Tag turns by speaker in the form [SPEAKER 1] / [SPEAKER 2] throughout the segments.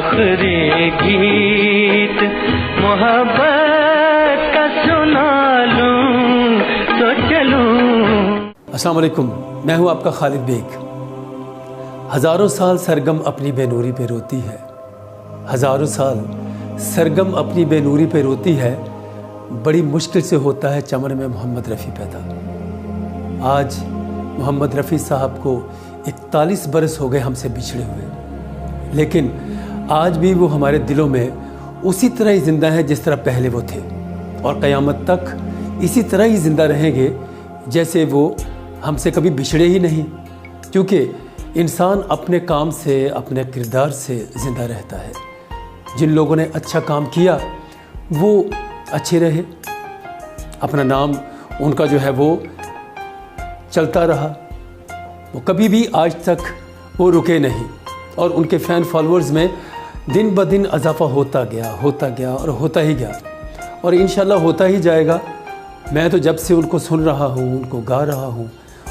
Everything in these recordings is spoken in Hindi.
[SPEAKER 1] आखिरी गीत मोहब्बत का सुना लूं तो चलूं।
[SPEAKER 2] अस्सलाम वालेकुम, मैं हूं आपका खालिद बेग। हज़ारों साल सरगम अपनी बेनूरी पे रोती है, हज़ारों साल सरगम अपनी बेनूरी पे रोती है। बड़ी मुश्किल से होता है चमन में मोहम्मद रफ़ी पैदा। आज मोहम्मद रफ़ी साहब को 41 बरस हो गए हमसे बिछड़े हुए, लेकिन आज भी वो हमारे दिलों में उसी तरह ही ज़िंदा हैं जिस तरह पहले वो थे, और क़यामत तक इसी तरह ही ज़िंदा रहेंगे जैसे वो हमसे कभी बिछड़े ही नहीं। क्योंकि इंसान अपने काम से, अपने किरदार से ज़िंदा रहता है। जिन लोगों ने अच्छा काम किया वो अच्छे रहे, अपना नाम उनका जो है वो चलता रहा, वो कभी भी आज तक वो रुके नहीं, और उनके फ़ैन फॉलोअर्स में दिन ब दिन इजाफा होता गया और होता ही गया, और इंशाल्लाह होता ही जाएगा। मैं तो जब से उनको सुन रहा हूँ, उनको गा रहा हूँ,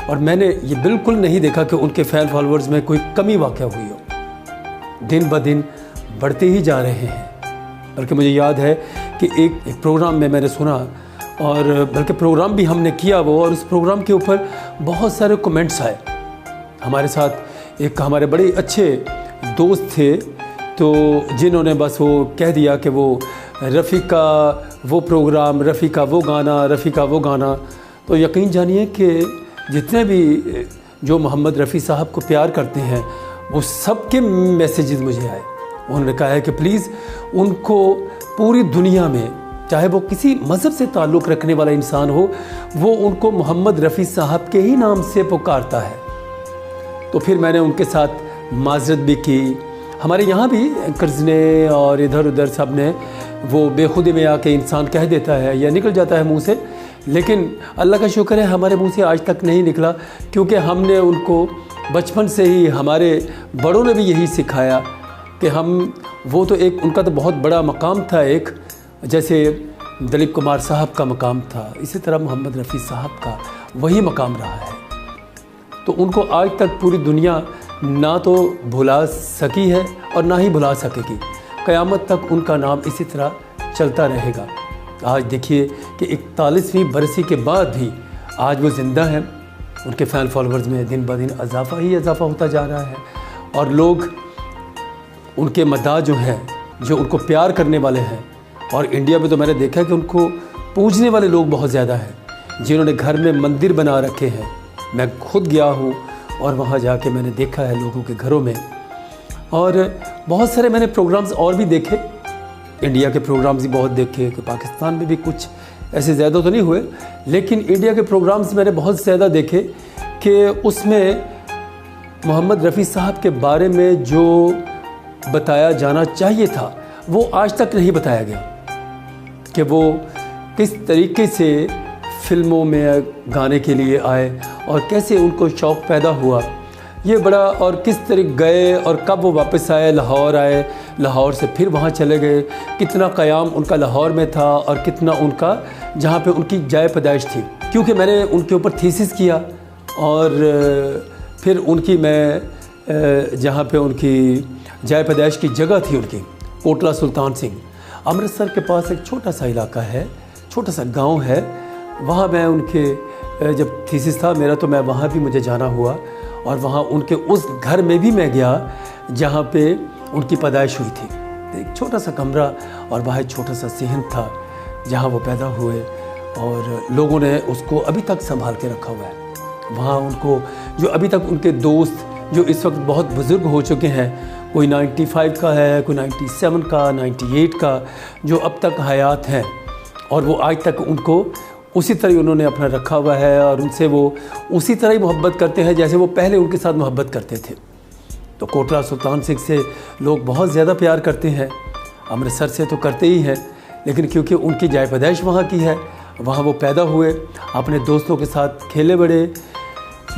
[SPEAKER 2] और मैंने ये बिल्कुल नहीं देखा कि उनके फ़ैन फॉलोअर्स में कोई कमी वाक़या हुई हो। दिन ब दिन बढ़ते ही जा रहे हैं। बल्कि मुझे याद है कि एक प्रोग्राम में मैंने सुना, और बल्कि प्रोग्राम भी हमने किया वो, और उस प्रोग्राम के ऊपर बहुत सारे कमेंट्स आए। हमारे साथ एक हमारे बड़े अच्छे दोस्त थे, तो जिन्होंने बस वो कह दिया कि वो रफ़ी का वो प्रोग्राम, रफ़ी का वो गाना, रफ़ी का वो गाना। तो यकीन जानिए कि जितने भी जो मोहम्मद रफ़ी साहब को प्यार करते हैं वो सबके मैसेजेस मुझे आए। उन्होंने कहा है कि प्लीज़ उनको पूरी दुनिया में, चाहे वो किसी मज़हब से ताल्लुक़ रखने वाला इंसान हो, वो उनको मोहम्मद रफ़ी साहब के ही नाम से पुकारता है। तो फिर मैंने उनके साथ माज़रत भी की। हमारे यहाँ भी एंकर्स ने और इधर उधर सब ने, वो बेखुदी में आके इंसान कह देता है या निकल जाता है मुंह से, लेकिन अल्लाह का शुक्र है हमारे मुंह से आज तक नहीं निकला, क्योंकि हमने उनको बचपन से ही, हमारे बड़ों ने भी यही सिखाया कि हम, वो तो एक उनका तो बहुत बड़ा मकाम था, एक जैसे दिलीप कुमार साहब का मकाम था, इसी तरह मोहम्मद रफ़ी साहब का वही मकाम रहा है। तो उनको आज तक पूरी दुनिया ना तो भुला सकी है और ना ही भुला सकेगी। क़यामत तक उनका नाम इसी तरह चलता रहेगा। आज देखिए कि 41वीं बरसी के बाद भी आज वो ज़िंदा हैं। उनके फ़ैन फॉलोअर्स में दिन ब दिन इजाफा होता जा रहा है, और लोग उनके मद्दाह जो हैं, जो उनको प्यार करने वाले हैं, और इंडिया में तो मैंने देखा है कि उनको पूजने वाले लोग बहुत ज़्यादा हैं, जिन्होंने घर में मंदिर बना रखे हैं। मैं खुद गया हूँ और वहाँ जाके मैंने देखा है लोगों के घरों में, और बहुत सारे मैंने प्रोग्राम्स और भी देखे, इंडिया के प्रोग्राम्स भी बहुत देखे, कि पाकिस्तान में भी कुछ ऐसे ज़्यादा तो नहीं हुए, लेकिन इंडिया के प्रोग्राम्स मैंने बहुत ज़्यादा देखे कि उसमें मोहम्मद रफ़ी साहब के बारे में जो बताया जाना चाहिए था वो आज तक नहीं बताया गया, कि वो किस तरीके से फ़िल्मों में गाने के लिए आए और कैसे उनको शौक़ पैदा हुआ ये बड़ा, और किस तरीके गए और कब वो वापस आए, लाहौर से फिर वहाँ चले गए, कितना क़याम उनका लाहौर में था और कितना उनका जहाँ पे उनकी जाए पैदाइश थी। क्योंकि मैंने उनके ऊपर थीसिस किया, और फिर उनकी मैं जहाँ पे उनकी जाए पैदाइश की जगह थी उनकी, कोटला सुल्तान सिंह, अमृतसर के पास एक छोटा सा इलाका है, छोटा सा गाँव है, वहाँ मैं उनके जब थीसिस था मेरा, तो मैं वहाँ भी मुझे जाना हुआ, और वहाँ उनके उस घर में भी मैं गया जहाँ पे उनकी पैदाइश हुई थी। तो एक छोटा सा कमरा और वहाँ एक छोटा सा सहन था जहाँ वो पैदा हुए, और लोगों ने उसको अभी तक संभाल के रखा हुआ है। वहाँ उनको जो अभी तक उनके दोस्त जो इस वक्त बहुत बुज़ुर्ग हो चुके हैं, कोई 95 का है, कोई 97 का, 98 का, जो अब तक हयात हैं, और वो आज तक उनको उसी तरह उन्होंने अपना रखा हुआ है, और उनसे वो उसी तरह ही मोहब्बत करते हैं जैसे वो पहले उनके साथ मोहब्बत करते थे। तो कोटला सुल्तान सिंह से लोग बहुत ज़्यादा प्यार करते हैं, अमृतसर से तो करते ही हैं, लेकिन क्योंकि उनकी जाए पैदाइश वहाँ की है, वहाँ वो पैदा हुए, अपने दोस्तों के साथ खेले बड़े,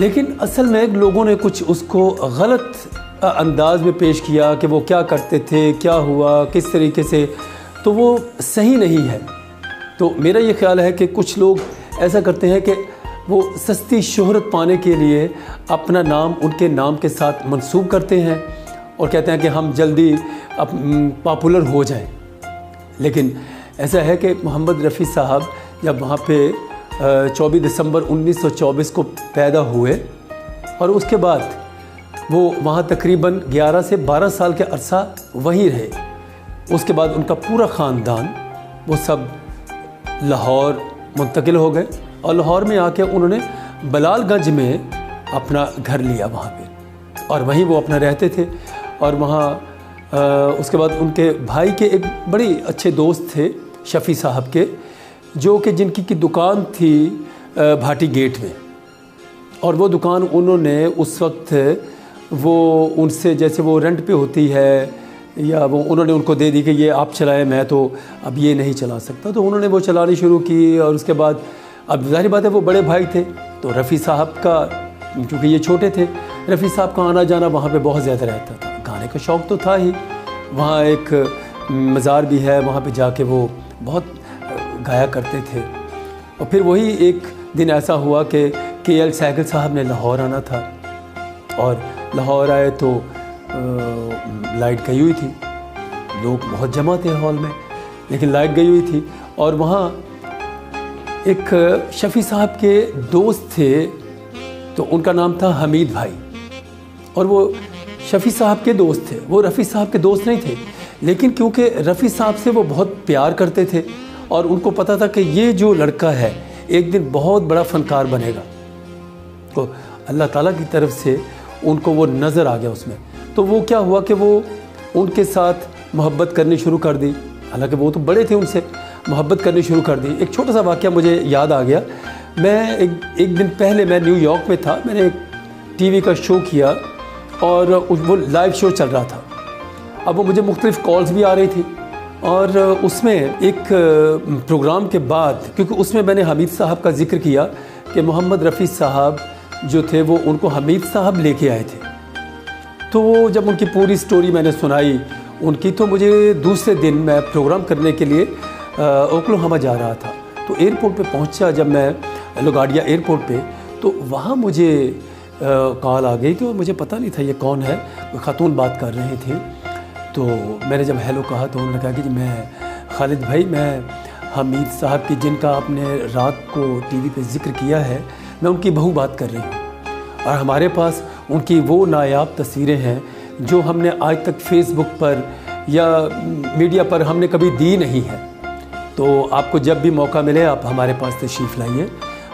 [SPEAKER 2] लेकिन असल में लोगों ने कुछ उसको गलत अंदाज में पेश किया कि वो क्या करते थे, क्या हुआ, किस तरीके से, तो वो सही नहीं है। तो मेरा ये ख्याल है कि कुछ लोग ऐसा करते हैं कि वो सस्ती शोहरत पाने के लिए अपना नाम उनके नाम के साथ मंसूब करते हैं, और कहते हैं कि हम जल्दी पॉपुलर हो जाएं। लेकिन ऐसा है कि मोहम्मद रफ़ी साहब जब वहाँ पे 24 दिसंबर 1924 को पैदा हुए और उसके बाद वो वहाँ तकरीबन 11 से 12 साल के अरसा वहीं रहे। उसके बाद उनका पूरा ख़ानदान वो सब लाहौर मुंतकिल हो गए और लाहौर में आके उन्होंने बलालगंज में अपना घर लिया वहाँ पे और वहीं वो अपना रहते थे। और वहाँ उसके बाद उनके भाई के एक बड़े अच्छे दोस्त थे शफ़ी साहब के, जो कि जिनकी की दुकान थी भाटी गेट में, और वो दुकान उन्होंने उस वक्त वो उनसे जैसे वो रेंट पे होती है या वो उन्होंने उनको दे दी कि ये आप चलाएं, मैं तो अब ये नहीं चला सकता, तो उन्होंने वो चलानी शुरू की। और उसके बाद अब ज़ाहिर बात है वो बड़े भाई थे, तो रफ़ी साहब का, क्योंकि ये छोटे थे, रफ़ी साहब का आना जाना वहाँ पे बहुत ज़्यादा रहता था। गाने का शौक़ तो था ही, वहाँ एक मज़ार भी है, वहाँ पे जाके वो बहुत गाया करते थे। और फिर वही एक दिन ऐसा हुआ कि KL सहगल साहब ने लाहौर आना था और लाहौर आए तो लाइट गई हुई थी, लोग बहुत जमा थे हॉल में, लेकिन लाइट गई हुई थी। और वहाँ एक शफ़ी साहब के दोस्त थे, तो उनका नाम था हमीद भाई, और वो शफ़ी साहब के दोस्त थे, वो रफ़ी साहब के दोस्त नहीं थे, लेकिन क्योंकि रफ़ी साहब से वो बहुत प्यार करते थे और उनको पता था कि ये जो लड़का है एक दिन बहुत बड़ा फ़नकार बनेगा, तो अल्लाह ताला की तरफ से उनको वो नज़र आ गया उसमें। तो वो क्या हुआ कि वो उनके साथ मोहब्बत करनी शुरू कर दी, हालांकि वो तो बड़े थे, उनसे मोहब्बत करनी शुरू कर दी। एक छोटा सा वाक़या मुझे याद आ गया। मैं एक दिन पहले मैं न्यूयॉर्क में था, मैंने एक टीवी का शो किया और वो लाइव शो चल रहा था। अब वो मुझे मुख्तलिफ़ कॉल्स भी आ रही थी और उसमें एक प्रोग्राम के बाद, क्योंकि उसमें मैंने हमीद साहब का जिक्र किया कि मोहम्मद रफ़ी साहब जो थे वो उनको हमीद साहब लेके आए थे, तो वो जब उनकी पूरी स्टोरी मैंने सुनाई उनकी, तो मुझे दूसरे दिन मैं प्रोग्राम करने के लिए ओक्लाहोमा जा रहा था। तो एयरपोर्ट पे पहुंचा जब मैं लोगाडिया एयरपोर्ट पे, तो वहाँ मुझे कॉल आ गई थी और मुझे पता नहीं था ये कौन है, वो खातून बात कर रही थी। तो मैंने जब हेलो कहा तो उन्होंने कहा कि जी मैं खालिद भाई, मैं हमीद साहब की जिनका आपने रात को टीवी पे जिक्र किया है, मैं उनकी बहू बात कर रही हूँ और हमारे पास उनकी वो नायाब तस्वीरें हैं जो हमने आज तक फेसबुक पर या मीडिया पर हमने कभी दी नहीं है। तो आपको जब भी मौका मिले आप हमारे पास तशरीफ़ लाइए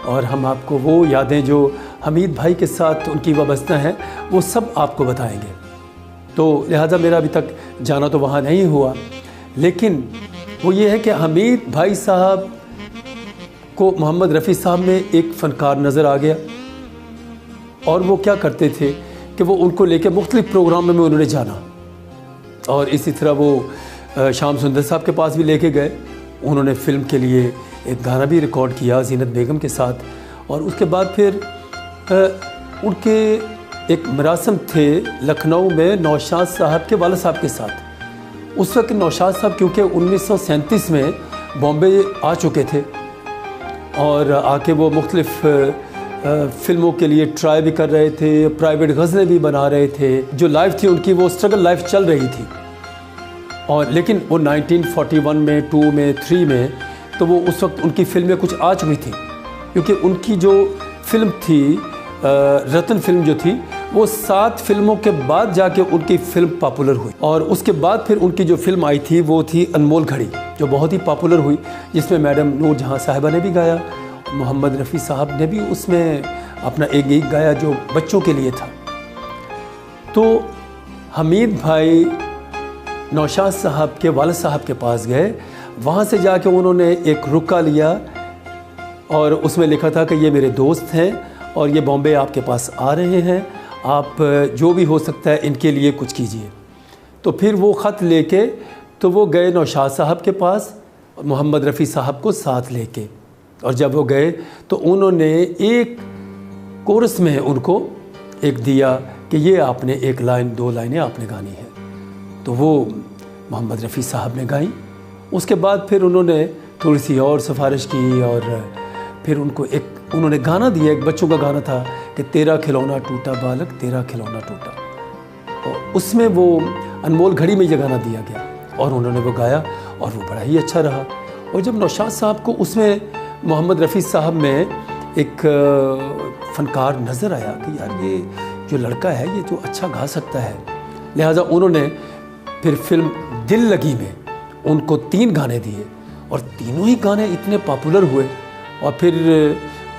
[SPEAKER 2] और हम आपको वो यादें जो हमीद भाई के साथ उनकी वाबस्ता हैं वो सब आपको बताएंगे। तो लिहाजा मेरा अभी तक जाना तो वहाँ नहीं हुआ, लेकिन वो ये है कि हमीद भाई साहब को मोहम्मद रफ़ी साहब में एक फ़नकार नज़र आ गया और वो क्या करते थे कि वो उनको लेके मुख्तलिफ़ प्रोग्रामों में उन्होंने जाना और इसी तरह वो शाम सुंदर साहब के पास भी लेके गए। उन्होंने फ़िल्म के लिए एक गाना भी रिकॉर्ड किया ज़ीनत बेगम के साथ और उसके बाद फिर उनके एक मरासम थे लखनऊ में नौशाद साहब के वालिद साहब के साथ। उस वक्त नौशाद साहब क्योंकि 1937 में बॉम्बे आ चुके थे और आके वो मुख्तलिफ़ फ़िल्मों के लिए ट्राई भी कर रहे थे, प्राइवेट गज़लें भी बना रहे थे। जो लाइफ थी उनकी वो स्ट्रगल लाइफ चल रही थी और लेकिन वो 1941 में 2 में 3 में तो वो उस वक्त उनकी फ़िल्में कुछ आ चुकी थी, क्योंकि उनकी जो फ़िल्म थी रतन फ़िल्म जो थी वो 7 फिल्मों के बाद जाके उनकी फ़िल्म पॉपुलर हुई और उसके बाद फिर उनकी जो फ़िल्म आई थी वो थी अनमोल घड़ी, जो बहुत ही पॉपुलर हुई, जिसमें मैडम नूर जहाँ साहिबा ने भी गाया, मोहम्मद रफ़ी साहब ने भी उसमें अपना एक गीत गाया जो बच्चों के लिए था। तो हमीद भाई नौशाद साहब के वालिद साहब के पास गए, वहाँ से जाके उन्होंने एक रुका लिया और उसमें लिखा था कि ये मेरे दोस्त हैं और ये बॉम्बे आपके पास आ रहे हैं, आप जो भी हो सकता है इनके लिए कुछ कीजिए। तो फिर वो ख़त लेके तो वो गए नौशाद साहब के पास, मोहम्मद रफ़ी साहब को साथ लेके, और जब वो गए तो उन्होंने एक कोरस में उनको एक दिया कि ये आपने 1 लाइन 2 लाइनें आपने गानी है। तो वो मोहम्मद रफ़ी साहब ने गाई। उसके बाद फिर उन्होंने थोड़ी सी और सिफारिश की और फिर उनको उन्होंने गाना दिया, एक बच्चों का गाना था कि तेरा खिलौना टूटा बालक तेरा खिलौना टूटा। और उसमें वो अनमोल घड़ी में ये गाना दिया गया और उन्होंने वो गाया और वो बड़ा ही अच्छा रहा। और जब नौशाद साहब को उसमें मोहम्मद रफ़ी साहब में एक फ़नकार नज़र आया कि यार ये जो लड़का है ये तो अच्छा गा सकता है, लिहाजा उन्होंने फिर फिल्म दिल लगी में उनको 3 गाने दिए और तीनों ही गाने इतने पॉपुलर हुए। और फिर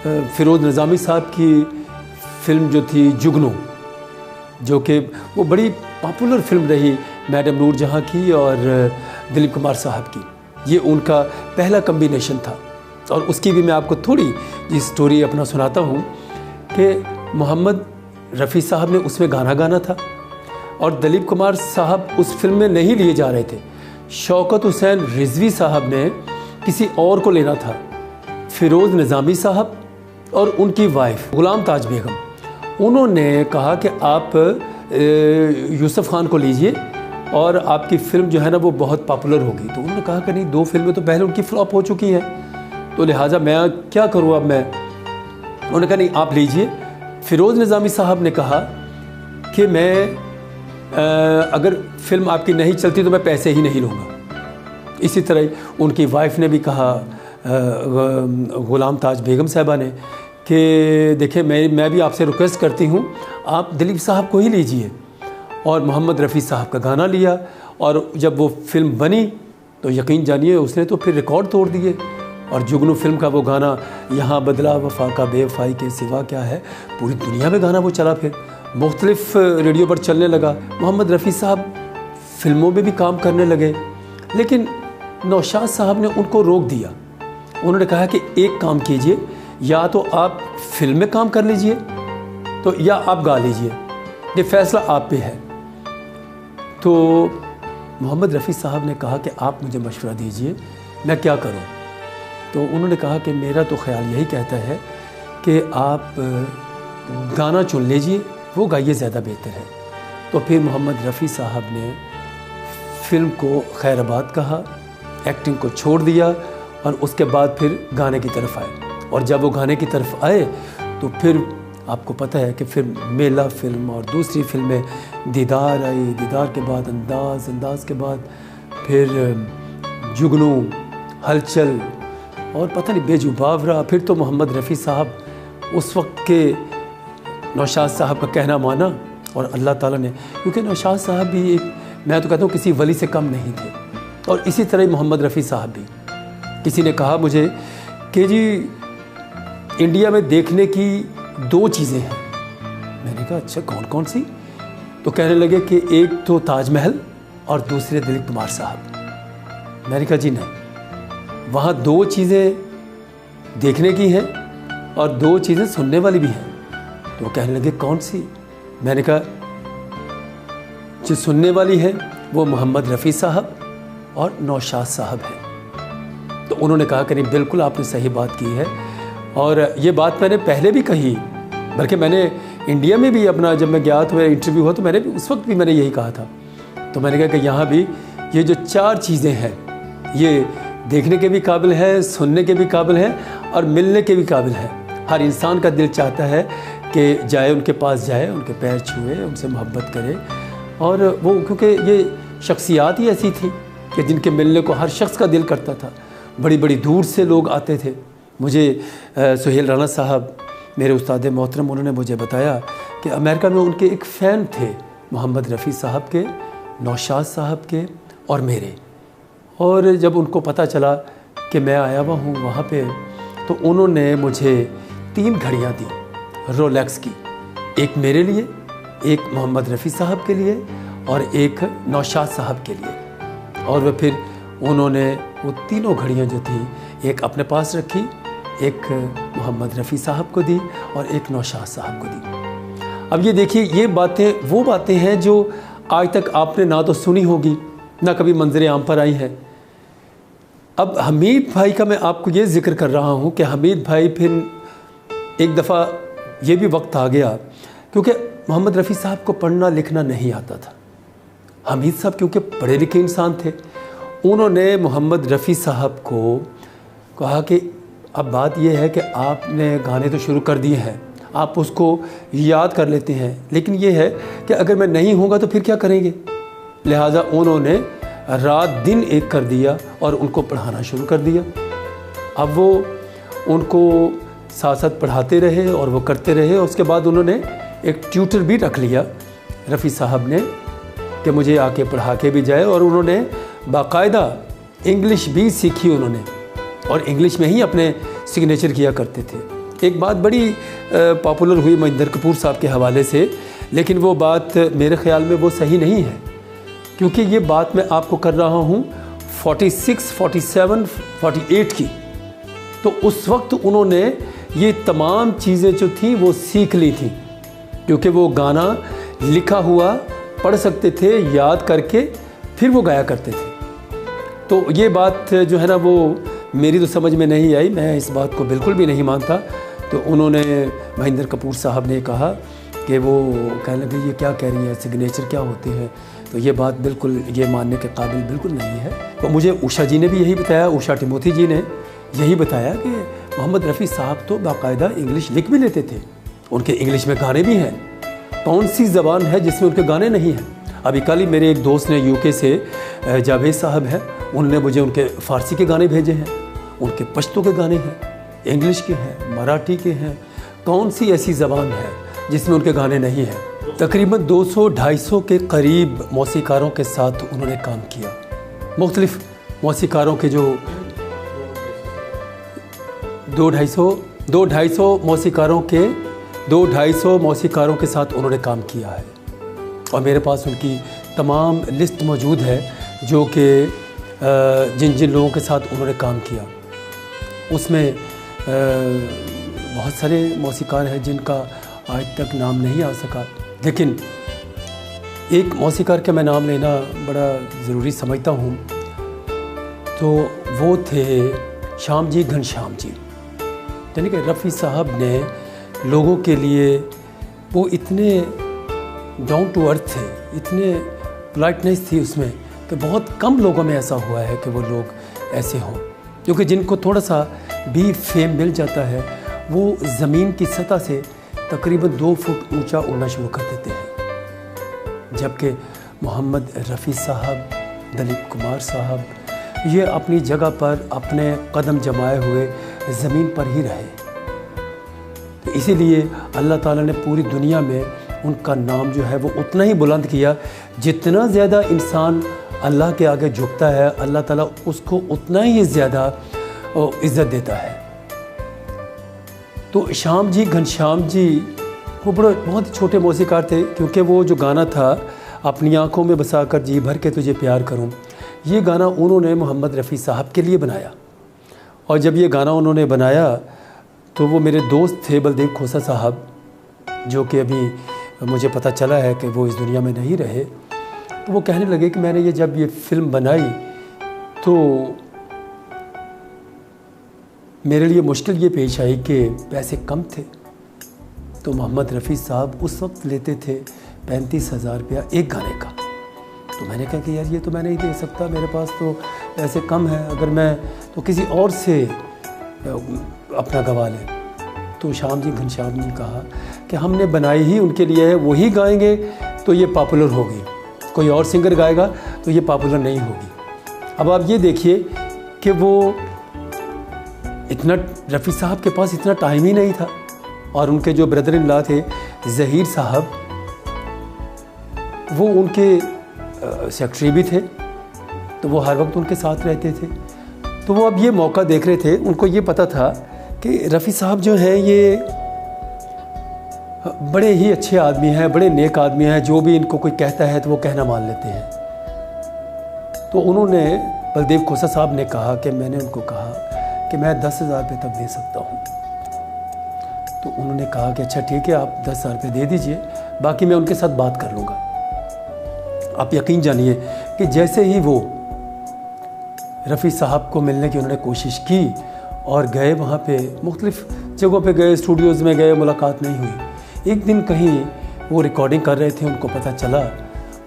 [SPEAKER 2] फ़िरोज़ निज़ामी साहब की फ़िल्म जो थी जुगनू, जो कि वो बड़ी पॉपुलर फिल्म रही, मैडम नूरजहाँ की और दिलीप कुमार साहब की, ये उनका पहला कॉम्बिनेशन था। और उसकी भी मैं आपको थोड़ी जी स्टोरी अपना सुनाता हूँ कि मोहम्मद रफ़ी साहब ने उसमें गाना गाना था और दिलीप कुमार साहब उस फिल्म में नहीं लिए जा रहे थे। शौकत हुसैन रिजवी साहब ने किसी और को लेना था, फ़िरोज़ निज़ामी साहब और उनकी वाइफ गुलाम ताज बेगम। उन्होंने कहा कि आप यूसुफ खान को लीजिए और आपकी फ़िल्म जो है ना वो बहुत पॉपुलर होगी। तो उन्होंने कहा कि नहीं, 2 फिल्में तो पहले उनकी फ्लॉप हो चुकी हैं, तो लिहाजा मैं क्या करूँ अब मैं। उन्होंने कहा नहीं आप लीजिए। फ़िरोज़ निज़ामी साहब ने कहा कि मैं अगर फ़िल्म आपकी नहीं चलती तो मैं पैसे ही नहीं लूँगा। इसी तरह उनकी वाइफ ने भी कहा, ग़ुलाम ताज बेगम साहबा ने, कि देखिए मैं भी आपसे रिक्वेस्ट करती हूँ आप दिलीप साहब को ही लीजिए। और मोहम्मद रफ़ी साहब का गाना लिया और जब वो फिल्म बनी तो यकीन जानिए उसने तो फिर रिकॉर्ड तोड़ दिए। और जुगनू फिल्म का वो गाना, यहाँ बदला वफा का बेवफाई के सिवा क्या है, पूरी दुनिया में गाना वो चला, फिर मुख्तलिफ रेडियो पर चलने लगा। मोहम्मद रफ़ी साहब फिल्मों में भी काम करने लगे, लेकिन नौशाद साहब ने उनको रोक दिया। उन्होंने कहा कि एक काम कीजिए, या तो आप फिल्म में काम कर लीजिए तो या आप गा लीजिए, ये फ़ैसला आप पे है। तो मोहम्मद रफ़ी साहब ने कहा कि आप मुझे मशवरा दीजिए मैं क्या करूं। तो उन्होंने कहा कि मेरा तो ख्याल यही कहता है कि आप गाना चुन लीजिए, वो गाइए, ज़्यादा बेहतर है। तो फिर मोहम्मद रफ़ी साहब ने फ़िल्म को खैराबाद कहा, एक्टिंग को छोड़ दिया और उसके बाद फिर गाने की तरफ आए। और जब वो गाने की तरफ आए तो फिर आपको पता है कि फिर मेला फ़िल्म और दूसरी फिल्में, दीदार आई, दीदार के बाद अंदाज़, अंदाज़ के बाद फिर जुगनू, हलचल और पता नहीं बेजुबावरा। फिर तो मोहम्मद रफ़ी साहब उस वक्त के नौशाद साहब का कहना माना और अल्लाह ताला ने, क्योंकि नौशाद साहब भी एक, मैं तो कहता हूँ किसी वली से कम नहीं थे। और इसी तरह मोहम्मद रफ़ी साहब भी, किसी ने कहा मुझे कि जी इंडिया में देखने की 2 चीज़ें हैं। मैंने कहा अच्छा कौन कौन सी? तो कहने लगे कि एक तो ताजमहल और दूसरे दिलीप कुमार साहब। मैंने कहा जी नहीं, वहाँ 2 चीज़ें देखने की हैं और 2 चीज़ें सुनने वाली भी हैं। तो कहने लगे कौन सी? मैंने कहा जो सुनने वाली है वो मोहम्मद रफ़ी साहब और नौशाद साहब हैं। तो उन्होंने कहा कि नहीं बिल्कुल आपने सही बात की है। और ये बात मैंने पहले भी कही, बल्कि मैंने इंडिया में भी अपना, जब मैं गया तो मेरा इंटरव्यू हुआ तो मैंने भी उस वक्त भी मैंने यही कहा था। तो मैंने कहा कि यहाँ भी ये जो 4 चीज़ें हैं ये देखने के भी काबिल है, सुनने के भी काबिल हैं और मिलने के भी काबिल हैं। हर इंसान का दिल चाहता है कि जाए, उनके पास जाए, उनके पैर छुए, उनसे मोहब्बत करे। और वो क्योंकि ये शख्सियात ही ऐसी थी कि जिनके मिलने को हर शख्स का दिल करता था। बड़ी बड़ी दूर से लोग आते थे। मुझे सुहेल राना साहब, मेरे उस्ताद मोहतरम, उन्होंने मुझे बताया कि अमेरिका में उनके एक फ़ैन थे मोहम्मद रफ़ी साहब के, नौशाद साहब के और मेरे। और जब उनको पता चला कि मैं आया हुआ हूँ वहाँ पे, तो उन्होंने मुझे 3 घड़ियाँ दी रोलेक्स की, एक मेरे लिए, एक मोहम्मद रफ़ी साहब के लिए और एक नौशाद साहब के लिए। और वह फिर उन्होंने वो तीनों घड़ियाँ जो थी, एक अपने पास रखी, एक मोहम्मद रफ़ी साहब को दी और एक नौशाद साहब को दी। अब ये देखिए, ये बातें वो बातें हैं जो आज तक आपने ना तो सुनी होगी, ना कभी मंजर आम पर आई है। अब हमीद भाई का मैं आपको ये ज़िक्र कर रहा हूँ कि हमीद भाई फिर एक दफ़ा ये भी वक्त आ गया, क्योंकि मोहम्मद रफ़ी साहब को पढ़ना लिखना नहीं आता था। हमीद साहब क्योंकि पढ़े लिखे इंसान थे, उन्होंने मोहम्मद रफ़ी साहब को कहा कि अब बात यह है कि आपने गाने तो शुरू कर दिए हैं, आप उसको याद कर लेते हैं, लेकिन ये है कि अगर मैं नहीं होगा तो फिर क्या करेंगे। लिहाजा उन्होंने रात दिन एक कर दिया और उनको पढ़ाना शुरू कर दिया। अब वो उनको साथ साथ पढ़ाते रहे और वो करते रहे। उसके बाद उन्होंने एक ट्यूटर भी रख लिया रफ़ी साहब ने कि मुझे आके पढ़ा के भी जाए, और उन्होंने बाकायदा इंग्लिश भी सीखी उन्होंने, और इंग्लिश में ही अपने सिग्नेचर किया करते थे। एक बात बड़ी पॉपुलर हुई महेंद्र कपूर साहब के हवाले से, लेकिन वो बात मेरे ख़्याल में वो सही नहीं है, क्योंकि ये बात मैं आपको कर रहा हूँ 46, 47, 48 की। तो उस वक्त उन्होंने ये तमाम चीज़ें जो थी वो सीख ली थी, क्योंकि वो गाना लिखा हुआ पढ़ सकते थे, याद करके फिर वो गाया करते थे। तो ये बात जो है ना वो मेरी तो समझ में नहीं आई, मैं इस बात को बिल्कुल भी नहीं मानता। तो उन्होंने महेंद्र कपूर साहब ने कहा कि वो कहने लगे ये क्या कह रही है, सिग्नेचर क्या होते हैं। तो ये बात बिल्कुल ये मानने के काबिल बिल्कुल नहीं है। तो मुझे उषा जी ने भी यही बताया, उषा टिमोथी जी ने यही बताया कि मोहम्मद रफ़ी साहब तो बाकायदा इंग्लिश लिख भी लेते थे, उनके इंग्लिश में गाने भी हैं। कौन सी ज़बान है जिसमें उनके गाने नहीं हैं। अभी कल ही मेरे एक दोस्त ने यूके से जावेद साहब हैं, उन्होंने मुझे उनके फ़ारसी के गाने भेजे हैं, उनके पश्तो के गाने हैं, इंग्लिश के हैं, मराठी के हैं। कौन सी ऐसी ज़बान है जिसमें उनके गाने नहीं हैं। तकरीबन 200-250 के करीब मौसीकारों के साथ उन्होंने काम किया। मुख्तलिफ़ मौसीकारों के जो 200-250 मौसीकारों के साथ उन्होंने काम किया है, और मेरे पास उनकी तमाम लिस्ट मौजूद है जो कि जिन जिन लोगों के साथ उन्होंने काम किया। उसमें बहुत सारे मौसीकार हैं जिनका आज तक नाम नहीं आ सका, लेकिन एक मौसीकार का मैं नाम लेना बड़ा ज़रूरी समझता हूँ। तो वो थे श्याम जी घनश्याम जी। यानी कि रफ़ी साहब ने लोगों के लिए वो इतने डाउन टू अर्थ थे, इतने पोलाइटनेस थी उसमें कि बहुत कम लोगों में ऐसा हुआ है कि वो लोग ऐसे हों, क्योंकि जिनको थोड़ा सा भी फेम मिल जाता है वो ज़मीन की सतह से तकरीबन 2 फुट ऊंचा उड़ना शुरू कर देते हैं। जबकि मोहम्मद रफ़ी साहब, दलीप कुमार साहब ये अपनी जगह पर अपने कदम जमाए हुए ज़मीन पर ही रहे। तो इसीलिए अल्लाह ताला ने पूरी दुनिया में उनका नाम जो है वो उतना ही बुलंद किया। जितना ज़्यादा इंसान अल्लाह के आगे झुकता है, अल्लाह ताला उसको उतना ही ज़्यादा इज़्ज़त देता है। तो श्याम जी घनश्याम जी वो बहुत छोटे मौसीकार थे, क्योंकि वो जो गाना था अपनी आँखों में बसा कर जी भर के तुझे प्यार करूँ, ये गाना उन्होंने मोहम्मद रफ़ी साहब के लिए बनाया। और जब ये गाना उन्होंने बनाया तो वो मेरे दोस्त थे बलदेव खोसा साहब, जो कि अभी मुझे पता चला है कि वो इस दुनिया में नहीं रहे। तो वो कहने लगे कि मैंने जब ये फ़िल्म बनाई तो मेरे लिए मुश्किल ये पेश आई कि पैसे कम थे। तो मोहम्मद रफ़ी साहब उस वक्त लेते थे 35,000 रुपया एक गाने का। तो मैंने कहा कि यार ये तो मैं नहीं दे सकता, मेरे पास तो पैसे कम हैं, अगर मैं तो किसी और से अपना गवा लें। तो श्याम जी घनश्याम ने कहा कि हमने बनाई ही उनके लिए है, वही गाएंगे तो ये पॉपुलर होगी, कोई और सिंगर गाएगा तो ये पॉपुलर नहीं होगी। अब आप ये देखिए कि वो इतना रफ़ी साहब के पास इतना टाइम ही नहीं था, और उनके जो ब्रदर इन लॉ थे ज़हीर साहब, वो उनके सेक्रेटरी भी थे, तो वो हर वक्त उनके साथ रहते थे। तो वो अब ये मौका देख रहे थे, उनको ये पता था कि रफ़ी साहब जो हैं ये बड़े ही अच्छे आदमी हैं, बड़े नेक आदमी हैं, जो भी इनको कोई कहता है तो वो कहना मान लेते हैं। तो उन्होंने बलदेव खोसा साहब ने कहा कि मैंने उनको कहा कि मैं 10,000 रुपये तक दे सकता हूँ। तो उन्होंने कहा कि अच्छा ठीक है, आप 10,000 रुपये दे दीजिए, बाकी मैं उनके साथ बात कर लूँगा। आप यकीन जानिए कि जैसे ही वो रफ़ी साहब को मिलने की उन्होंने कोशिश की और गए वहाँ पे, मुख्तलिफ़ जगहों पे गए, स्टूडियोज़ में गए, मुलाकात नहीं हुई। एक दिन कहीं वो रिकॉर्डिंग कर रहे थे, उनको पता चला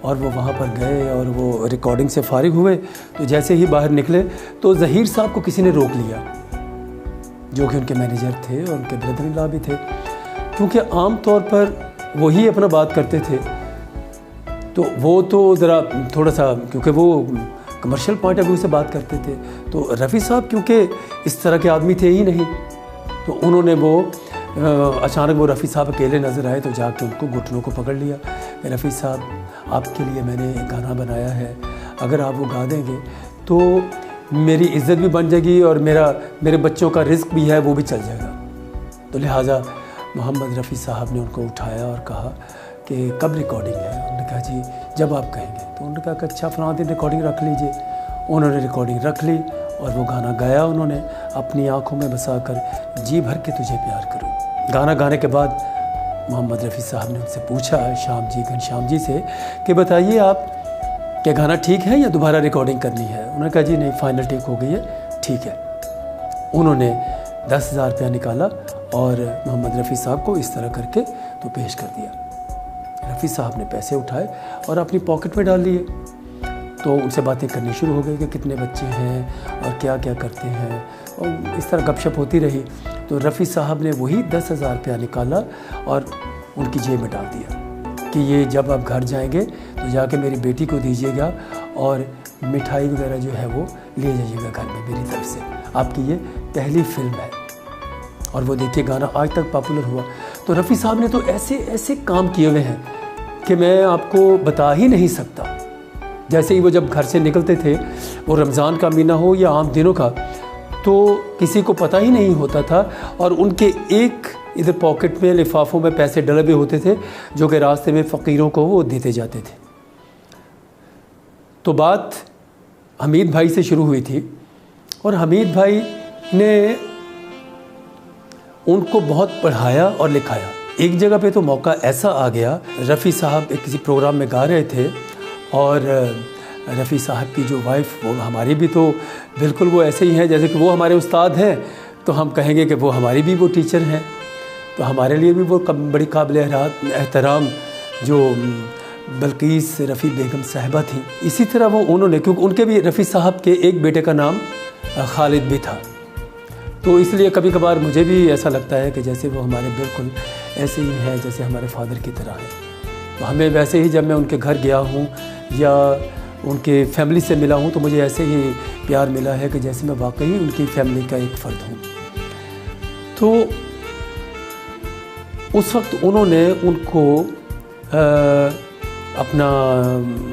[SPEAKER 2] और वो वहाँ पर गए और वो रिकॉर्डिंग से फारिग हुए। तो जैसे ही बाहर निकले तो ज़हीर साहब को किसी ने रोक लिया, जो कि उनके मैनेजर थे और उनके ब्रदर इन लॉ भी थे। क्योंकि आम तौर पर वही अपना बात करते थे, तो वो तो ज़रा थोड़ा सा, क्योंकि वो कमर्शियल पॉइंट ऑफ व्यू से बात करते थे, तो रफ़ी साहब क्योंकि इस तरह के आदमी थे ही नहीं, तो उन्होंने वो अचानक वो रफ़ी साहब अकेले नज़र आए तो जाके उनको घुटनों को पकड़ लिया कि रफ़ी साहब आपके लिए मैंने एक गाना बनाया है, अगर आप वो गा देंगे तो मेरी इज़्ज़त भी बन जाएगी और मेरे बच्चों का रिस्क भी है वो भी चल जाएगा। तो लिहाजा मोहम्मद रफ़ी साहब ने उनको उठाया और कहा कि कब रिकॉर्डिंग है। उन्होंने कहा जी जब आप कहेंगे। तो उन्होंने कहा कि अच्छा फलां दिन रिकॉर्डिंग रख लीजिए। उन्होंने रिकॉर्डिंग रख ली और वो गाना गाया उन्होंने अपनी आँखों में बसा कर, जी भर के तुझे प्यार करूँ। गाना गाने के बाद मोहम्मद रफ़ी साहब ने उनसे पूछा घनश्याम जी से कि बताइए आप क्या गाना ठीक है या दोबारा रिकॉर्डिंग करनी है। उन्होंने कहा जी नहीं फाइनल टेक हो गई है, ठीक है। उन्होंने 10,000 रुपया निकाला और मोहम्मद रफ़ी साहब को इस तरह करके तो पेश कर दिया। रफ़ी साहब ने पैसे उठाए और अपनी पॉकेट में डाल लिए। तो उनसे बातें करनी शुरू हो गई कि कितने बच्चे हैं और क्या क्या करते हैं, और इस तरह गपशप होती रही। तो रफ़ी साहब ने वही 10,000 रुपया निकाला और उनकी जेब में डाल दिया कि ये जब आप घर जाएंगे तो जाके मेरी बेटी को दीजिएगा और मिठाई वगैरह जो है वो ले जाइएगा घर में मेरी तरफ से, आपकी ये पहली फिल्म है। और वो देखिए गाना आज तक पॉपुलर हुआ। तो रफ़ी साहब ने तो ऐसे ऐसे काम किए हुए हैं कि मैं आपको बता ही नहीं सकता। जैसे ही वो जब घर से निकलते थे, वो रमज़ान का महीना हो या आम दिनों का, तो किसी को पता ही नहीं होता था और उनके एक इधर पॉकेट में लिफाफों में पैसे डले हुए होते थे जो कि रास्ते में फ़कीरों को वो देते जाते थे। तो बात हमीद भाई से शुरू हुई थी और हमीद भाई ने उनको बहुत पढ़ाया और लिखाया। एक जगह पे तो मौका ऐसा आ गया, रफ़ी साहब एक किसी प्रोग्राम में गा रहे थे और रफ़ी साहब की जो वाइफ, वो हमारी भी तो बिल्कुल वो ऐसे ही हैं जैसे कि वो हमारे उस्ताद हैं, तो हम कहेंगे कि वो हमारी भी वो टीचर हैं। तो हमारे लिए भी वो बड़ी काबिल एहतराम जो बल्कीस रफ़ी बेगम साहिबा थी। इसी तरह वो उन्होंने, क्योंकि उनके भी रफ़ी साहब के एक बेटे का नाम खालिद भी था, तो इसलिए कभी कभार मुझे भी ऐसा लगता है कि जैसे वो हमारे बिल्कुल ऐसे ही हैं जैसे हमारे फादर की तरह है। तो हमें वैसे ही जब मैं उनके घर गया हूँ या उनके फैमिली से मिला हूँ तो मुझे ऐसे ही प्यार मिला है कि जैसे मैं वाकई उनकी फैमिली का एक फ़र्द हूँ। तो उस वक्त उन्होंने उनको अपना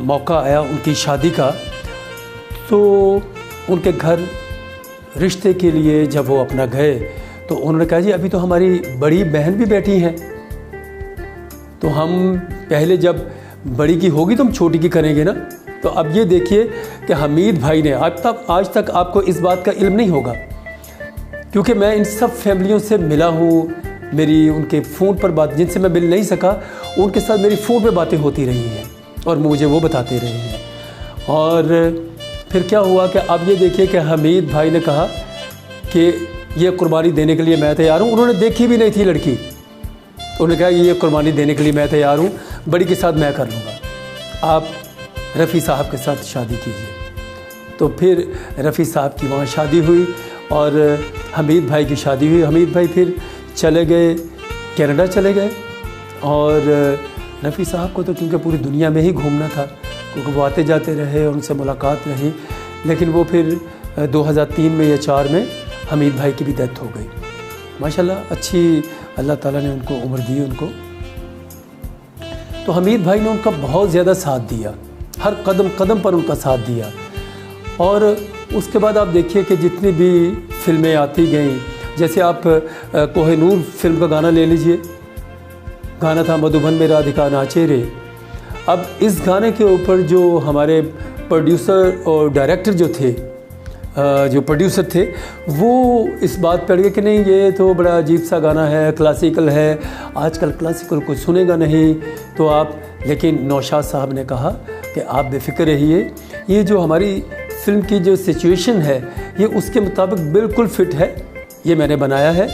[SPEAKER 2] मौका आया उनकी शादी का, तो उनके घर रिश्ते के लिए जब वो अपना गए तो उन्होंने कहा जी अभी तो हमारी बड़ी बहन भी बैठी हैं, तो हम पहले जब बड़ी की होगी तो हम छोटी की करेंगे ना। तो अब ये देखिए कि हमीद भाई ने आज तक आपको इस बात का इल्म नहीं होगा, क्योंकि मैं इन सब फैमिलियों से मिला हूँ, मेरी उनके फ़ोन पर बात, जिनसे मैं मिल नहीं सका उनके साथ मेरी फ़ोन पे बातें होती रही हैं और मुझे वो बताते रहे हैं। और फिर क्या हुआ कि अब ये देखिए कि हमीद भाई ने कहा कि ये कुर्बानी देने के लिए मैं तैयार हूँ। उन्होंने देखी भी नहीं थी लड़की, उन्होंने कहा ये कुर्बानी देने के लिए मैं तैयार हूँ, बड़ी के साथ मैं कर लूँगा, आप रफ़ी साहब के साथ शादी कीजिए। तो फिर रफ़ी साहब की वहाँ शादी हुई और हमीद भाई की शादी हुई। हमीद भाई फिर चले गए, कनाडा चले गए और रफ़ी साहब को तो क्योंकि पूरी दुनिया में ही घूमना था, क्योंकि वो आते जाते रहे और उनसे मुलाकात रही, लेकिन वो फिर 2003 में या 4 में हमीद भाई की भी डेथ हो गई। माशाल्लाह अच्छी अल्लाह ताला ने उनको उम्र दी उनको। तो हमीद भाई ने उनका बहुत ज़्यादा साथ दिया, हर कदम कदम पर उनका साथ दिया। और उसके बाद आप देखिए कि जितनी भी फिल्में आती गईं, जैसे आप कोहिनूर फिल्म का गाना ले लीजिए, गाना था मधुबन में राधिका नाचे रे। अब इस गाने के ऊपर जो हमारे प्रोड्यूसर और डायरेक्टर जो थे, जो प्रोड्यूसर थे, वो इस बात पर अड़ गए कि नहीं ये तो बड़ा अजीब सा गाना है, क्लासिकल है, आजकल क्लासिकल कोई सुनेगा नहीं, तो आप, लेकिन नौशाद साहब ने कहा कि आप बेफिक्र रहिए, ये जो हमारी फिल्म की जो सिचुएशन है ये उसके मुताबिक बिल्कुल फिट है, ये मैंने बनाया है,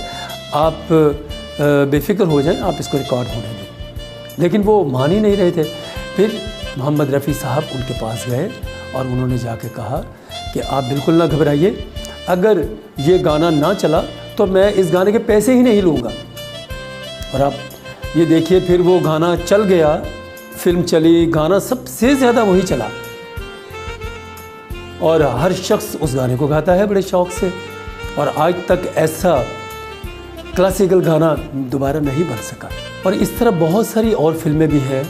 [SPEAKER 2] आप बेफिक्र हो जाएं, आप इसको रिकॉर्ड होने दें। लेकिन वो मान ही नहीं रहे थे। फिर मोहम्मद रफ़ी साहब उनके पास गए और उन्होंने जाके कहा कि आप बिल्कुल ना घबराइए, अगर ये गाना ना चला तो मैं इस गाने के पैसे ही नहीं लूँगा। और आप ये देखिए फिर वो गाना चल गया, फिल्म चली, गाना सबसे ज़्यादा वही चला और हर शख्स उस गाने को गाता है बड़े शौक़ से। और आज तक ऐसा क्लासिकल गाना दोबारा नहीं बन सका। और इस तरह बहुत सारी और फिल्में भी हैं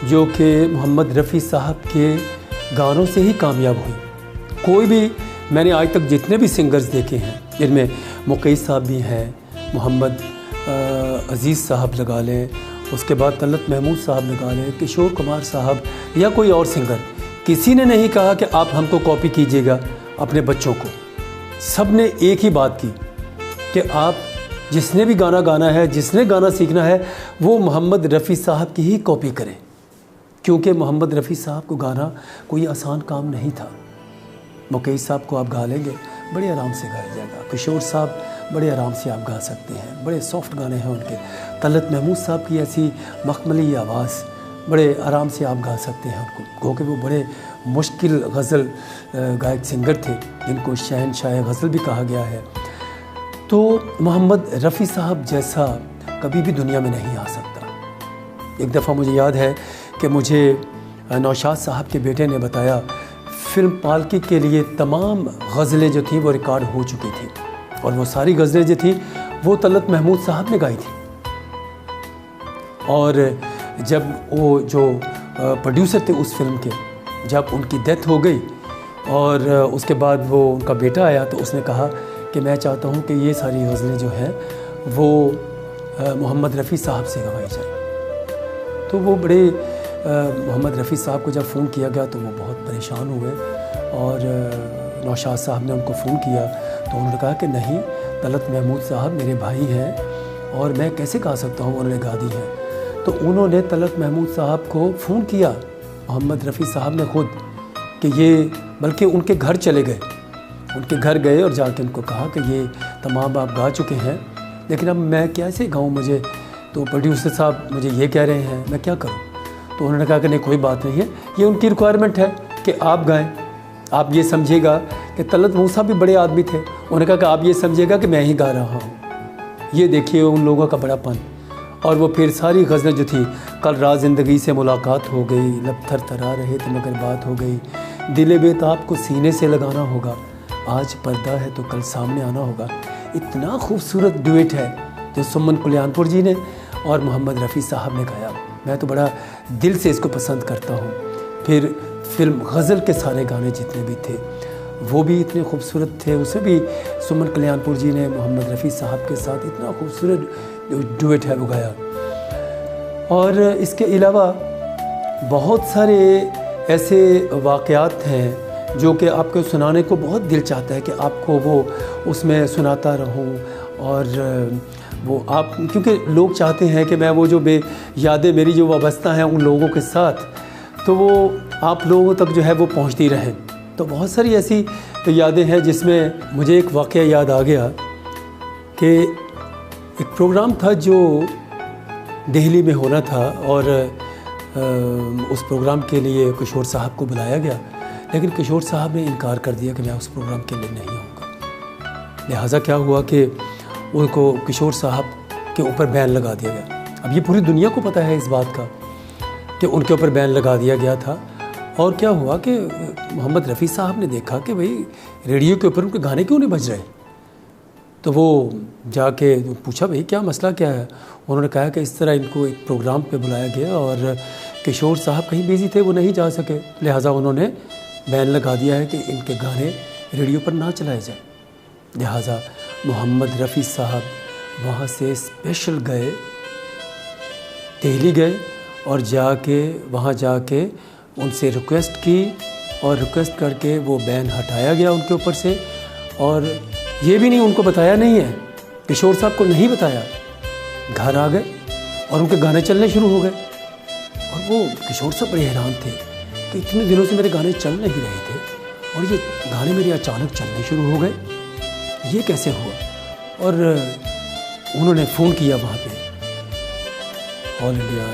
[SPEAKER 2] जो कि मोहम्मद रफ़ी साहब के गानों से ही कामयाब हुई। कोई भी, मैंने आज तक जितने भी सिंगर्स देखे हैं, जिनमें मुकेश साहब भी हैं, मोहम्मद अज़ीज़ साहब लगा लें, उसके बाद तलत महमूद साहब लगा लें, किशोर कुमार साहब या कोई और सिंगर, किसी ने नहीं कहा कि आप हमको कॉपी कीजिएगा अपने बच्चों को। सब ने एक ही बात की कि आप जिसने भी गाना गाना है, जिसने गाना सीखना है, वो मोहम्मद रफ़ी साहब की ही कॉपी करें, क्योंकि मोहम्मद रफ़ी साहब को गाना कोई आसान काम नहीं था। मुकेश साहब को आप गा लेंगे, बड़े आराम से गाया जाएगा। किशोर साहब बड़े आराम से आप गा सकते हैं, बड़े सॉफ्ट गाने हैं उनके। तलत महमूद साहब की ऐसी मखमली आवाज़, बड़े आराम से आप गा सकते हैं उनको, क्योंकि वो बड़े मुश्किल गज़ल गायक सिंगर थे, जिनको शहनशाह गज़ल भी कहा गया है। तो मोहम्मद रफ़ी साहब जैसा कभी भी दुनिया में नहीं आ सकता। एक दफ़ा मुझे याद है कि मुझे नौशाद साहब के बेटे ने बताया, फिल्म पालकी के लिए तमाम गज़लें जो थी वो रिकॉर्ड हो चुकी थी और वो सारी गज़लें जो थी वो तलत महमूद साहब ने गाई थी। और जब वो जो प्रोड्यूसर थे उस फिल्म के, जब उनकी डेथ हो गई और उसके बाद वो उनका बेटा आया, तो उसने कहा कि मैं चाहता हूँ कि ये सारी गज़लें जो हैं वो मोहम्मद रफ़ी साहब से गवाई जाए। तो वो बड़े मोहम्मद रफ़ी साहब को जब फ़ोन किया गया तो वो बहुत परेशान हुए और नौशाद साहब ने उनको फ़ोन किया तो उन्होंने कहा कि नहीं, तलत महमूद साहब मेरे भाई हैं और मैं कैसे गा सकता हूँ, उन्होंने गा दी है। तो उन्होंने तलत महमूद साहब को फ़ोन किया, मोहम्मद रफ़ी साहब ने ख़ुद, कि ये, बल्कि उनके घर चले गए, उनके घर गए और जाके उनको कहा कि ये तमाम आप गा चुके हैं, लेकिन अब मैं कैसे गाऊँ, मुझे तो प्रोड्यूसर साहब मुझे ये कह रहे हैं, मैं क्या करूँ। तो उन्होंने कहा कि नहीं कोई बात नहीं है, ये उनकी रिक्वायरमेंट है कि आप गाएं। आप ये समझिएगा कि तलत महमूद साहब भी बड़े आदमी थे, उन्होंने कहा कि आप ये समझिएगा कि मैं ही गा रहा हूँ। ये देखिए उन लोगों का बड़ापन। और वो फिर सारी गज़लें जो थी, कल रात ज़िंदगी से मुलाकात हो गई, लब थर थरा रहे थे मगर बात हो गई, दिल बेताब को सीने से लगाना होगा, आज पर्दा है तो कल सामने आना होगा। इतना खूबसूरत डुएट है जो सुमन कल्याणपुर जी ने और मोहम्मद रफ़ी साहब ने गाया। मैं तो बड़ा दिल से इसको पसंद करता हूँ। फिर फिल्म गज़ल के सारे गाने जितने भी थे वो भी इतने खूबसूरत थे, उसे भी सुमन कल्याणपुर जी ने मोहम्मद रफ़ी साहब के साथ इतना खूबसूरत डुएट है वो गाया। और इसके अलावा बहुत सारे ऐसे वाक़यात हैं जो कि आपको सुनाने को बहुत दिल चाहता है कि आपको वो उसमें सुनाता रहूं। और वो आप, क्योंकि लोग चाहते हैं कि मैं वो जो यादें मेरी जो वाबस्ता हैं उन लोगों के साथ, तो वो आप लोगों तक जो है वो पहुंचती रहें। तो बहुत सारी ऐसी यादें हैं जिसमें मुझे एक वाक़या याद आ गया कि एक प्रोग्राम था जो दिल्ली में होना था और उस प्रोग्राम के लिए किशोर साहब को बुलाया गया, लेकिन किशोर साहब ने इनकार कर दिया कि मैं उस प्रोग्राम के लिए नहीं आऊँगा। लिहाजा क्या हुआ कि उनको किशोर साहब के ऊपर बैन लगा दिया गया। अब ये पूरी दुनिया को पता है इस बात का कि उनके ऊपर बैन लगा दिया गया था। और क्या हुआ कि मोहम्मद रफ़ी साहब ने देखा कि भाई रेडियो के ऊपर उनके गाने क्यों नहीं बज रहे, तो वो जाके पूछा भाई क्या मसला क्या है। उन्होंने कहा कि इस तरह इनको एक प्रोग्राम पे बुलाया गया और किशोर साहब कहीं बिज़ी थे, वो नहीं जा सके, लिहाजा उन्होंने बैन लगा दिया है कि इनके गाने रेडियो पर ना चलाए जाए। लिहाजा मोहम्मद रफ़ी साहब वहाँ से स्पेशल गए, दिल्ली गए और वहाँ जाके उनसे रिक्वेस्ट की और रिक्वेस्ट करके वो बैन हटाया गया उनके ऊपर से। और ये भी नहीं, उनको बताया नहीं है, किशोर साहब को नहीं बताया, घर आ गए और उनके गाने चलने शुरू हो गए। और वो किशोर साहब बड़े हैरान थे कि इतने दिनों से मेरे गाने चल नहीं रहे थे और ये गाने मेरे अचानक चलने शुरू हो गए, ये कैसे हुआ। और उन्होंने फ़ोन किया वहाँ पे ऑल इंडिया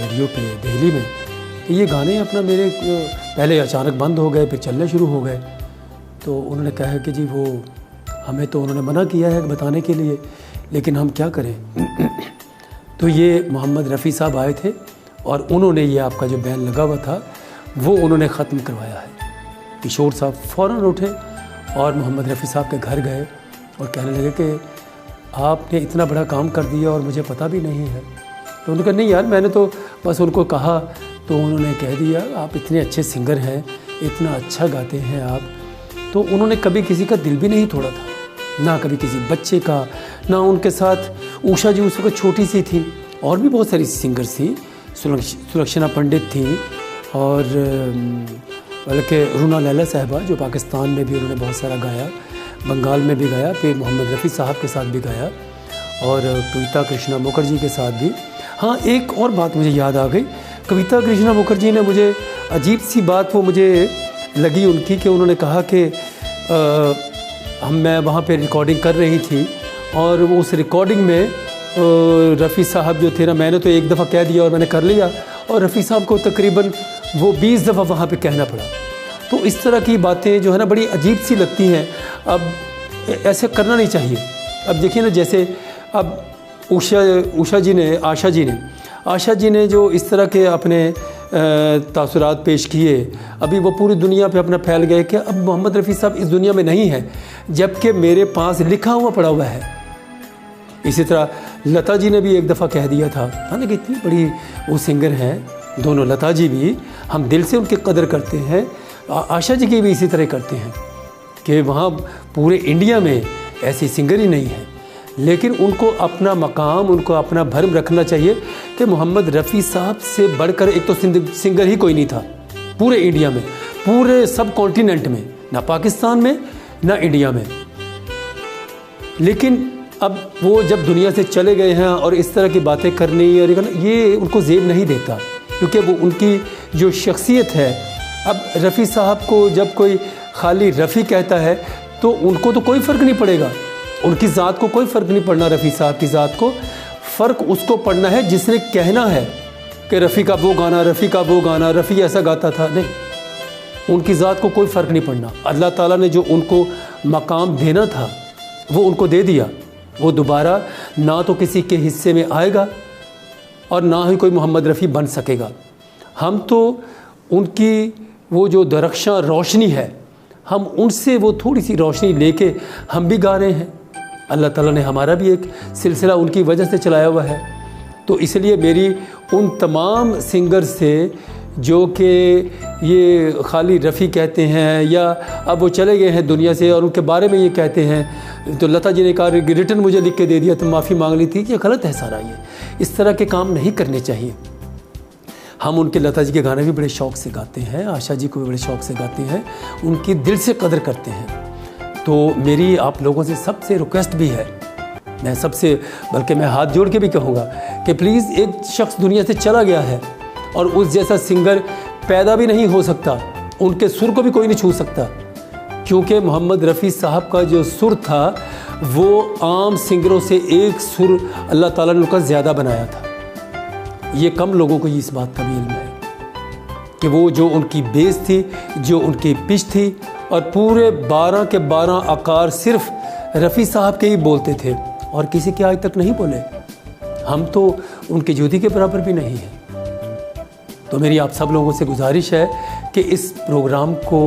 [SPEAKER 2] रेडियो पे दिल्ली में कि ये गाने अपना मेरे पहले अचानक बंद हो गए, फिर चलने शुरू हो गए। तो उन्होंने कहा कि जी वो हमें तो उन्होंने मना किया है बताने के लिए लेकिन हम क्या करें। तो ये मोहम्मद रफ़ी साहब आए थे और उन्होंने ये आपका जो बैन लगा हुआ था वो उन्होंने ख़त्म करवाया है। किशोर साहब फ़ौरन उठे और मोहम्मद रफ़ी साहब के घर गए और कहने लगे कि आपने इतना बड़ा काम कर दिया और मुझे पता भी नहीं है। तो उन्होंने कहा नहीं यार, मैंने तो बस उनको कहा। तो उन्होंने कह दिया आप इतने अच्छे सिंगर हैं, इतना अच्छा गाते हैं आप। तो उन्होंने कभी किसी का दिल भी नहीं तोड़ा था, ना कभी किसी बच्चे का, ना उनके साथ उषा जी उस वक्त छोटी सी थी और भी बहुत सारी सिंगर्स थी, सुलक्षणा पंडित थी और बल्कि रूना लैला साहिबा जो पाकिस्तान में भी उन्होंने बहुत सारा गाया, बंगाल में भी गाया, फिर मोहम्मद रफ़ी साहब के साथ भी गाया और कविता कृष्णा मुखर्जी के साथ भी। हाँ, एक और बात मुझे याद आ गई। कविता कृष्णा मुखर्जी ने मुझे अजीब सी बात वो मुझे लगी उनकी कि उन्होंने कहा कि मैं वहाँ पे रिकॉर्डिंग कर रही थी और वो उस रिकॉर्डिंग में रफ़ी साहब जो थे ना, मैंने तो एक दफ़ा कह दिया और मैंने कर लिया और रफ़ी साहब को तकरीबन वो 20 दफ़ा वहाँ पे कहना पड़ा। तो इस तरह की बातें जो है ना बड़ी अजीब सी लगती हैं। अब ऐसे करना नहीं चाहिए। अब देखिए ना, जैसे अब आशा जी ने जो इस तरह के अपने तासुरात पेश किए, अभी वो पूरी दुनिया पे अपना फैल गए कि अब मोहम्मद रफ़ी साहब इस दुनिया में नहीं है, जबकि मेरे पास लिखा हुआ पड़ा हुआ है। इसी तरह लता जी ने भी एक दफ़ा कह दिया था, हालांकि इतनी बड़ी वो सिंगर हैं दोनों, लता जी भी, हम दिल से उनकी कदर करते हैं, आशा जी की भी इसी तरह करते हैं कि वहाँ पूरे इंडिया में ऐसी सिंगर ही नहीं है। लेकिन उनको अपना मकाम, उनको अपना भरम रखना चाहिए कि मोहम्मद रफ़ी साहब से बढ़कर एक तो सिंगर ही कोई नहीं था पूरे इंडिया में, पूरे सब कॉन्टिनेंट में, ना पाकिस्तान में ना इंडिया में। लेकिन अब वो जब दुनिया से चले गए हैं और इस तरह की बातें करनी और ये उनको ज़ेब नहीं देता, क्योंकि वो उनकी जो शख्सियत है। अब रफ़ी साहब को जब कोई खाली रफ़ी कहता है तो उनको तो कोई फ़र्क नहीं पड़ेगा, उनकी ज़ात को कोई फ़र्क नहीं पड़ना, रफ़ी साहब की ज़ात को फ़र्क उसको पड़ना है जिसने कहना है कि रफ़ी का वो गाना, रफ़ी का वो गाना, रफ़ी ऐसा गाता था। नहीं, उनकी ज़ात को कोई फ़र्क नहीं पड़ना। अल्लाह ताला ने जो उनको मकाम देना था वो उनको दे दिया। वो दोबारा ना तो किसी के हिस्से में आएगा और ना ही कोई मोहम्मद रफ़ी बन सकेगा। हम तो उनकी वो जो दरख्शां रोशनी है, हम उनसे वो थोड़ी सी रोशनी लेके हम भी गा रहे हैं। अल्लाह ताला ने हमारा भी एक सिलसिला उनकी वजह से चलाया हुआ है। तो इसलिए मेरी उन तमाम सिंगर से जो कि ये खाली रफ़ी कहते हैं या अब वो चले गए हैं दुनिया से और उनके बारे में ये कहते हैं, तो लता जी ने कहा रिटर्न मुझे लिख के दे दिया तो माफ़ी मांग ली थी, कि गलत है सारा। ये इस तरह के काम नहीं करने चाहिए। हम उनके लता जी के गाने भी बड़े शौक़ से गाते हैं, आशा जी को भी बड़े शौक़ से गाते हैं, उनकी दिल से कदर करते हैं। तो मेरी आप लोगों से सबसे रिक्वेस्ट भी है, मैं सबसे बल्कि मैं हाथ जोड़ के भी कहूँगा कि प्लीज़, एक शख्स दुनिया से चला गया है और उस जैसा सिंगर पैदा भी नहीं हो सकता, उनके सुर को भी कोई नहीं छू सकता, क्योंकि मोहम्मद रफ़ी साहब का जो सुर था वो आम सिंगरों से एक सुर अल्लाह ताला ने उनका ज़्यादा बनाया था। ये कम लोगों को इस बात का भी इल्म है कि वो जो उनकी बेस थी, जो उनकी पिच थी, और पूरे 12 के 12 आकार सिर्फ रफ़ी साहब के ही बोलते थे और किसी के आज तक नहीं बोले। हम तो उनकी जुदी के बराबर भी नहीं हैं। तो मेरी आप सब लोगों से गुजारिश है कि इस प्रोग्राम को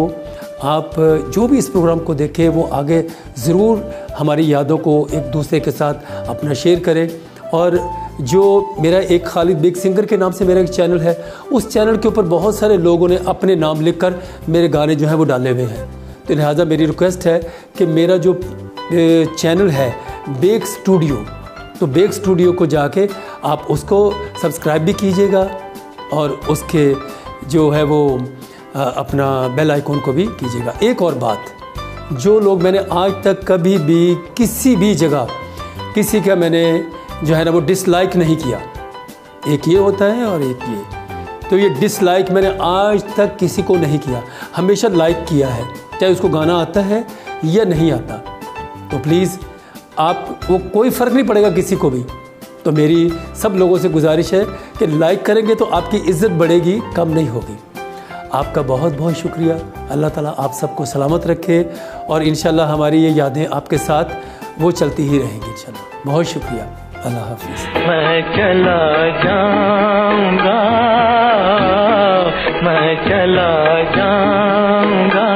[SPEAKER 2] आप जो भी इस प्रोग्राम को देखें वो आगे ज़रूर हमारी यादों को एक दूसरे के साथ अपना शेयर करें। और जो मेरा एक खालिद बेग सिंगर के नाम से मेरा एक चैनल है, उस चैनल के ऊपर बहुत सारे लोगों ने अपने नाम लिखकर मेरे गाने जो हैं वो डाले हुए हैं। तो लिहाजा मेरी रिक्वेस्ट है कि मेरा जो चैनल है बेग स्टूडियो, तो बेग स्टूडियो को जाके आप उसको सब्सक्राइब भी कीजिएगा और उसके जो है वो अपना बेल आइकॉन को भी कीजिएगा। एक और बात, जो लोग मैंने आज तक कभी भी किसी भी जगह किसी का मैंने जो है ना वो डिसलाइक नहीं किया, एक ये होता है और एक ये, तो ये डिसलाइक मैंने आज तक किसी को नहीं किया, हमेशा लाइक किया है, चाहे उसको गाना आता है या नहीं आता। तो प्लीज़ आप वो कोई फ़र्क नहीं पड़ेगा किसी को भी। तो मेरी सब लोगों से गुजारिश है कि लाइक करेंगे तो आपकी इज़्ज़त बढ़ेगी, कम नहीं होगी। आपका बहुत बहुत शुक्रिया। अल्लाह ताला आप सबको सलामत रखे और इंशाल्लाह हमारी ये यादें आपके साथ वो चलती ही रहेंगी इंशाल्लाह। बहुत शुक्रिया। अल्लाह हाफिज़।
[SPEAKER 1] मैं चला जाऊंगा, मैं चला जाऊंगा।